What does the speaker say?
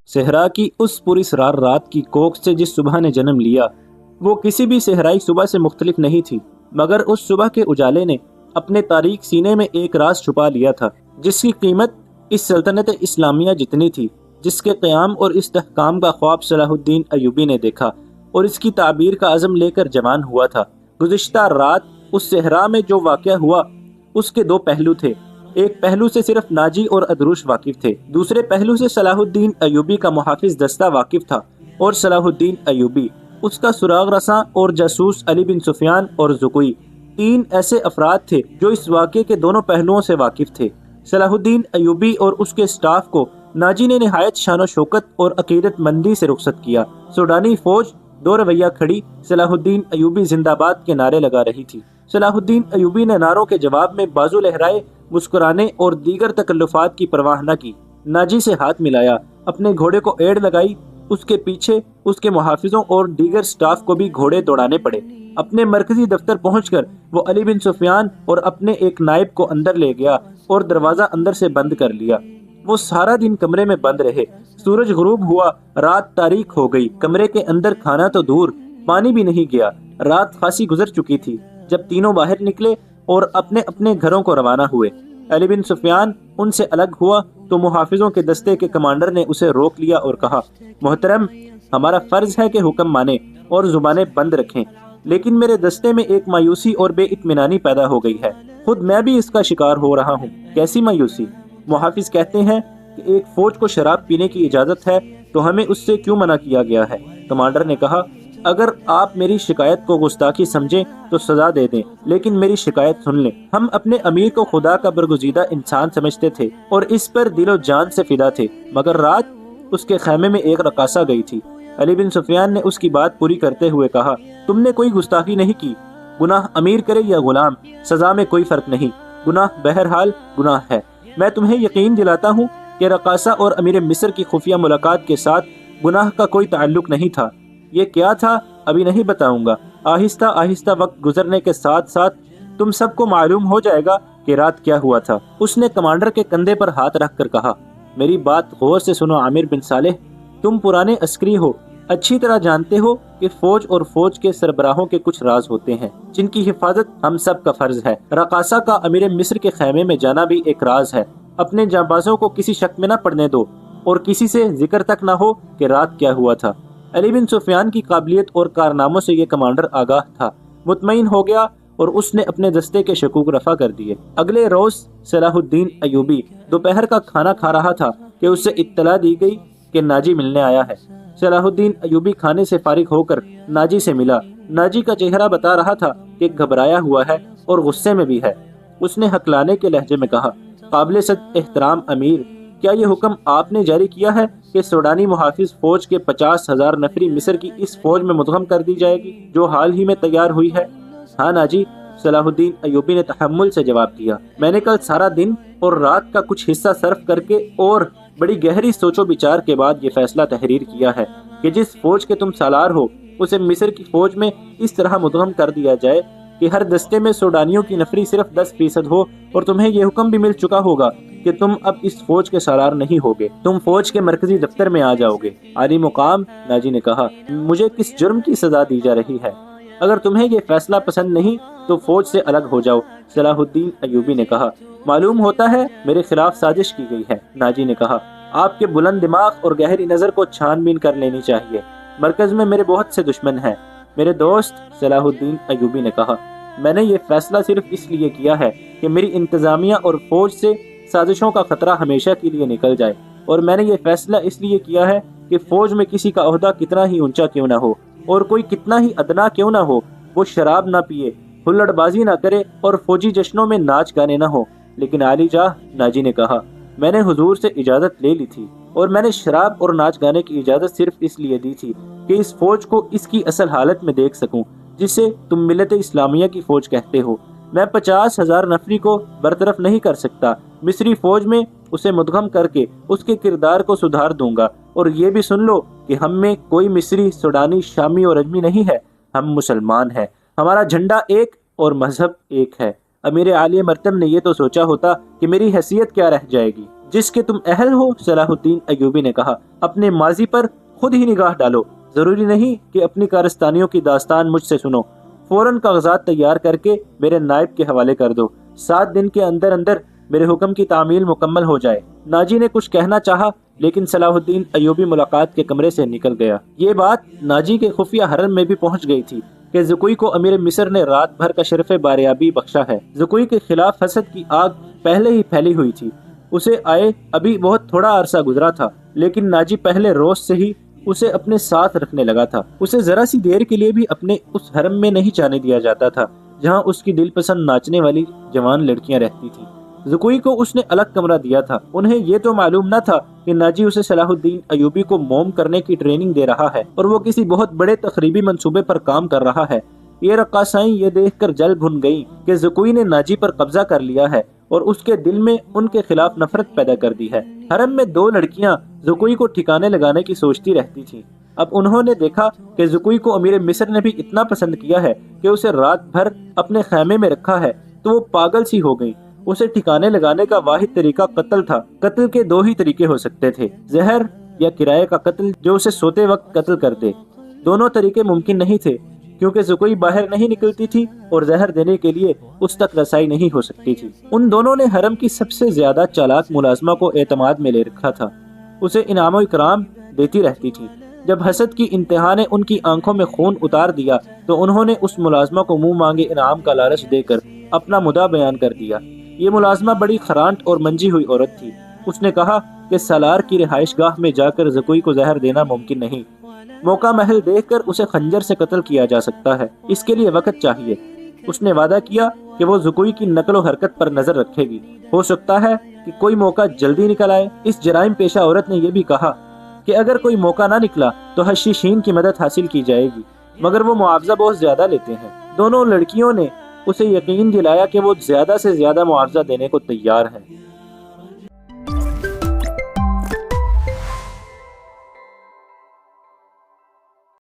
صحرا کی उस पुरस्रार रात की कोख से जिस सुबह ने जन्म लिया, वो किसी भी सहराई सुबह से मुख्तलिफ नहीं थी, मगर उस सुबह के उजाले ने अपने तारीक सीने में एक राज छुपा लिया था, जिसकी कीमत इस सल्तनत इस्लामिया जितनी थी, जिसके क़याम और इस्तेहकाम का ख्वाब सलाहुद्दीन अय्यूबी ने देखा और इसकी ताबीर का अज़म लेकर जवान हुआ था। गुज़िश्ता रात उस सहरा में जो वाक़या हुआ, उसके दो पहलू थे। एक पहलू से सिर्फ नाजी और अदरूश वाकिफ थे, दूसरे पहलू से सलाहुद्दीन अय्यूबी का मुहाफिज दस्ता वाकिफ था, और सलाहुद्दीन अय्यूबी, उसका सुराग रसां और जासूस अली बिन सुफियान और ज़ुकुई, तीन ऐसे अफराद थे जो इस वाक़े के दोनों पहलुओं से वाकिफ थे। सलाहुद्दीन अय्यूबी और उसके स्टाफ को नाजी ने निहायत शानो शौकत और अकीदत मंदी से रुखसत किया। सूडानी फौज दो रवैया खड़ी सलाहुद्दीन अय्यूबी जिंदाबाद के नारे लगा रही थी। सलाहुद्दीन अय्यूबी ने नारों के जवाब में बाजू लहराए, मुस्कुराने और दीगर तकल्लुफात की परवाह न की। नाजी से हाथ मिलाया, अपने घोड़े को एड़ लगाई। उसके पीछे उसके मुहाफिजों और दीगर स्टाफ को भी घोड़े दौड़ाने पड़े। अपने मरकजी दफ्तर पहुंचकर वो अली बिन सुफियान और अपने एक नायब को अंदर ले गया और दरवाजा अंदर से बंद कर लिया। वो सारा दिन कमरे में बंद रहे। सूरज गुरूब हुआ, रात तारीक हो गई। कमरे के अंदर खाना तो दूर, पानी भी नहीं गया। रात खासी गुजर चुकी थी जब तीनों बाहर निकले और अपने अपने घरों को रवाना हुए। अली बिन सुफियान उनसे अलग हुआ तो मुहाफिजों के दस्ते के कमांडर ने उसे रोक लिया और कहा, मोहतरम, हमारा फर्ज है कि हुक्म माने और जुबानें बंद रखें, लेकिन मेरे दस्ते में एक मायूसी और बेइत्मीनानी पैदा हो गई है। खुद मैं भी इसका शिकार हो रहा हूँ। कैसी मायूसी? मुहाफिज कहते हैं कि एक फौज को शराब पीने की इजाजत है तो हमें उससे क्यों मना किया गया है? कमांडर ने कहा, अगर आप मेरी शिकायत को गुस्ताखी समझें तो सजा दे दें, लेकिन मेरी शिकायत सुन लें। हम अपने अमीर को खुदा का बरगुजीदा इंसान समझते थे और इस पर दिलो जान से फिदा थे, मगर रात उसके खैमे में एक रकासा गई थी। अली बिन सुफियान ने उसकी बात पूरी करते हुए कहा, तुमने कोई गुस्ताखी नहीं की। गुनाह अमीर करे या गुलाम, सजा में कोई फर्क नहीं। गुनाह बहरहाल गुनाह है। मैं तुम्हें यकीन दिलाता हूँ कि रकासा और अमीर मिस्र की खुफिया मुलाकात के साथ गुनाह का कोई ताल्लुक नहीं था। ये क्या था अभी नहीं बताऊंगा। आहिस्ता आहिस्ता वक्त गुजरने के साथ साथ तुम सबको मालूम हो जाएगा कि रात क्या हुआ था। उसने कमांडर के कंधे पर हाथ रखकर कहा, मेरी बात गौर से सुनो आमिर बिन सालेह, तुम पुराने अस्करी हो, अच्छी तरह जानते हो कि फौज और फौज के सरबराहों के कुछ राज होते हैं जिनकी हिफाजत हम सब का फर्ज है। रकासा का अमीर मिस्र के खैमे में जाना भी एक राज है। अपने जांबाजों को किसी शक में न पड़ने दो और किसी से जिक्र तक न हो कि रात क्या हुआ था। अली बिन सुफियान की काबिलियत और कारनामों से ये कमांडर आगाह था, मुतमईन हो गया और उसने अपने दस्ते के शकूक रफा कर दिए। अगले रोज सलाहुद्दीन अय्यूबी दोपहर का खाना खा रहा था कि उसे इत्तला दी गई कि नाजी मिलने आया है। सलाहुद्दीन अय्यूबी खाने से फारिग होकर नाजी से मिला। नाजी का चेहरा बता रहा था कि घबराया हुआ है और गुस्से में भी है। उसने हकलाने के लहजे में कहा, काबिल सद एहतराम अमीर, क्या ये हुक्म आपने जारी किया है कि सूडानी मुहाफिज फौज के 50,000 नफरी मिस्र की इस फौज में मुदगम कर दी जाएगी जो हाल ही में तैयार हुई है? हाँ नाजी, सलाहुद्दीन अय्यूबी ने तहम्मुल से जवाब दिया। मैंने कल सारा दिन और रात का कुछ हिस्सा सर्फ करके और बड़ी गहरी सोचो विचार के बाद ये फैसला तहरीर किया है कि जिस फौज के तुम सालार हो उसे मिस्र की फौज में इस तरह मुदगम कर दिया जाए कि हर दस्ते में सूडानियों की नफरी सिर्फ 10% हो। और तुम्हें ये हुक्म भी मिल चुका होगा कि तुम अब इस फौज के सालार नहीं होगे, तुम फौज के मरकजी दफ्तर में आ जाओगे। आली मुकाम, नाजी ने कहा, मुझे किस जुर्म की सजा दी जा रही है? अगर तुम्हें ये फैसला पसंद नहीं तो फौज से अलग हो जाओ। सलाहुद्दीन अय्यूबी ने कहा, मालूम होता है मेरे खिलाफ साजिश की गई है। नाजी ने कहा, आपके बुलंद दिमाग और गहरी नजर को छानबीन कर लेनी चाहिए। मरकज में मेरे बहुत से दुश्मन हैं मेरे दोस्त। सलाहुद्दीन अय्यूबी ने कहा, मैंने ये फैसला सिर्फ इसलिए किया है कि मेरी इंतजामिया और फौज से साजिशों का खतरा हमेशा के लिए निकल जाए, और मैंने ये फैसला इसलिए किया है कि फौज में किसी का ओहदा कितना ही ऊंचा क्यों ना हो और कोई कितना ही अदना क्यों ना हो, वो शराब ना पिए, हुल्लड़बाजी ना करे और फौजी जश्नों में नाच गाने ना हो। लेकिन आली जाह, नाजी ने कहा, मैंने हुजूर से इजाजत ले ली थी और मैंने शराब और नाच गाने की इजाजत सिर्फ इसलिए दी थी कि इस फौज को इसकी असल हालत में देख सकूं जिसे तुम मिलत इस्लामिया की फौज कहते हो। मैं 50,000 नफरी को बरतरफ नहीं कर सकता। मिस्री फौज में उसे मुदगम करके उसके किरदार को सुधार दूंगा। और ये भी सुन लो कि हम में कोई मिस्री, सूडानी, शामी और अजमी नहीं है। हम मुसलमान हैं। हमारा झंडा एक और मजहब एक है। अमीर आलिया मरतब ने ये तो सोचा होता कि मेरी हैसियत क्या रह जाएगी। جس کے تم اہل ہو؟ صلاح الدین ایوبی نے کہا، اپنے ماضی پر خود ہی نگاہ ڈالو، ضروری نہیں کہ اپنی کارستانیوں کی داستان مجھ سے سنو، فوراً کاغذات تیار کر کے میرے نائب کے حوالے کر دو، 7 دن کے اندر اندر میرے حکم کی تعمیل مکمل ہو جائے۔ ناجی نے کچھ کہنا چاہا لیکن صلاح الدین ایوبی ملاقات کے کمرے سے نکل گیا۔ یہ بات ناجی کے خفیہ حرم میں بھی پہنچ گئی تھی کہ زکوی کو امیر مصر نے رات بھر کا شرف باریابی بخشا ہے۔ زکوی کے خلاف حسد کی آگ پہلے ہی پھیلی ہوئی تھی، اسے آئے ابھی بہت تھوڑا عرصہ گزرا تھا، لیکن ناجی پہلے روز سے ہی اسے اپنے ساتھ رکھنے لگا تھا۔ اسے ذرا سی دیر کے لیے بھی اپنے اس حرم میں نہیں جانے دیا جاتا تھا جہاں اس کی دل پسند ناچنے والی جوان لڑکیاں رہتی تھیں۔ زکوی کو اس نے الگ کمرہ دیا تھا۔ انہیں یہ تو معلوم نہ تھا کہ ناجی اسے صلاح الدین ایوبی کو موم کرنے کی ٹریننگ دے رہا ہے اور وہ کسی بہت بڑے تخریبی منصوبے پر کام کر رہا ہے۔ یہ رقاصائیں یہ دیکھ کر جل بھن گئیں کہ زکوی نے ناجی پر قبضہ کر لیا ہے اور اس کے دل میں ان کے خلاف نفرت پیدا کر دی ہے۔ حرم میں 2 لڑکیاں زکوی کو ٹھکانے لگانے کی سوچتی رہتی تھیں۔ اب انہوں نے دیکھا کہ زکوی کو امیر مصر نے بھی اتنا پسند کیا ہے کہ اسے رات بھر اپنے خیمے میں رکھا ہے، تو وہ پاگل سی ہو گئی۔ اسے ٹھکانے لگانے کا واحد طریقہ قتل تھا۔ قتل کے 2 ہی طریقے ہو سکتے تھے، زہر یا کرائے کا قتل جو اسے سوتے وقت قتل کر دے۔ دونوں طریقے ممکن نہیں تھے کیونکہ زکوی باہر نہیں نکلتی تھی اور زہر دینے کے لیے اس تک رسائی نہیں ہو سکتی تھی۔ ان دونوں نے حرم کی سب سے زیادہ چالاک ملازمہ کو اعتماد میں لے رکھا تھا، اسے انعام و اکرام دیتی رہتی تھی۔ جب حسد کی انتہا نے ان کی آنکھوں میں خون اتار دیا تو انہوں نے اس ملازمہ کو منہ مانگے انعام کا لالچ دے کر اپنا مدعا بیان کر دیا۔ یہ ملازمہ بڑی خرانٹ اور منجی ہوئی عورت تھی۔ اس نے کہا کہ سالار کی رہائش گاہ میں جا کر زکوی کو زہر دینا ممکن نہیں، موقع محل دیکھ کر اسے خنجر سے قتل کیا جا سکتا ہے، اس کے لیے وقت چاہیے۔ اس نے وعدہ کیا کہ وہ زکوی کی نقل و حرکت پر نظر رکھے گی، ہو سکتا ہے کہ کوئی موقع جلدی نکل آئے۔ اس جرائم پیشہ عورت نے یہ بھی کہا کہ اگر کوئی موقع نہ نکلا تو حشیشین کی مدد حاصل کی جائے گی، مگر وہ معاوضہ بہت زیادہ لیتے ہیں۔ دونوں لڑکیوں نے اسے یقین دلایا کہ وہ زیادہ سے زیادہ معاوضہ دینے کو تیار ہیں۔